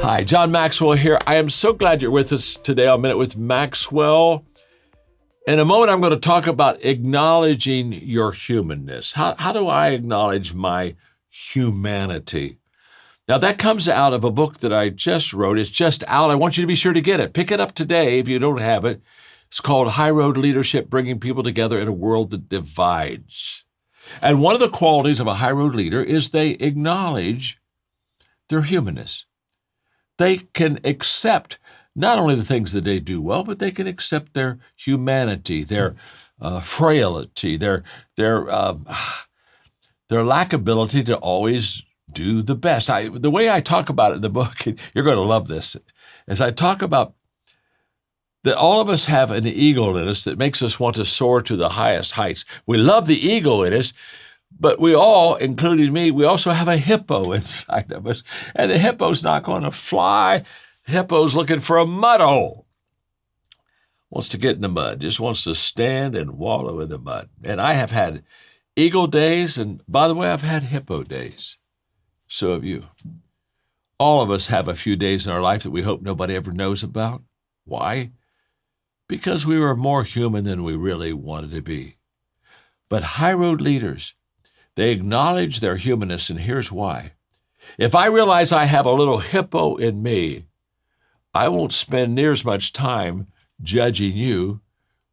Hi, John Maxwell here. I am so glad you're with us today on Minute with Maxwell. In a moment, I'm going to talk about acknowledging your humanness. How do I acknowledge my humanity? Now, that comes out of a book that I just wrote. It's just out. I want you to be sure to get it. Pick it up today if you don't have it. It's called High Road Leadership, Bringing People Together in a World That Divides. And one of the qualities of a high road leader is they acknowledge their humanness. They can accept not only the things that they do well, but they can accept their humanity, their frailty, their lack ability to always do the best. The way I talk about it in the book, you're going to love this, as I talk about that all of us have an ego in us that makes us want to soar to the highest heights. We love the ego in us, but we all, including me, we also have a hippo inside of us. And the hippo's not going to fly. The hippo's looking for a mud hole. Wants to get in the mud, just wants to stand and wallow in the mud. And I have had eagle days, and by the way, I've had hippo days. So have you. All of us have a few days in our life that we hope nobody ever knows about. Why? Because we were more human than we really wanted to be. But high road leaders, they acknowledge their humanness, and here's why. If I realize I have a little hippo in me, I won't spend near as much time judging you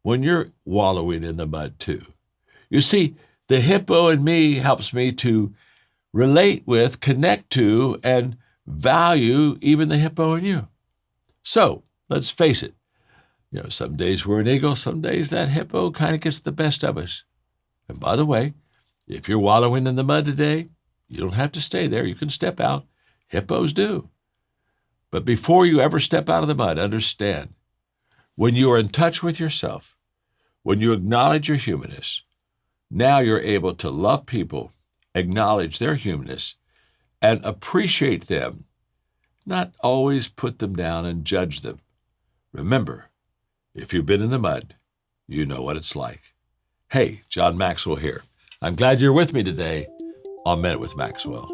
when you're wallowing in the mud too. You see, the hippo in me helps me to relate with, connect to, and value even the hippo in you. So let's face it. Some days we're an eagle, some days that hippo kind of gets the best of us. And by the way, if you're wallowing in the mud today, you don't have to stay there. You can step out. Hippos do. But before you ever step out of the mud, understand, when you are in touch with yourself, when you acknowledge your humanness, now you're able to love people, acknowledge their humanness, and appreciate them, not always put them down and judge them. Remember, if you've been in the mud, you know what it's like. Hey, John Maxwell here. I'm glad you're with me today on Minute with Maxwell.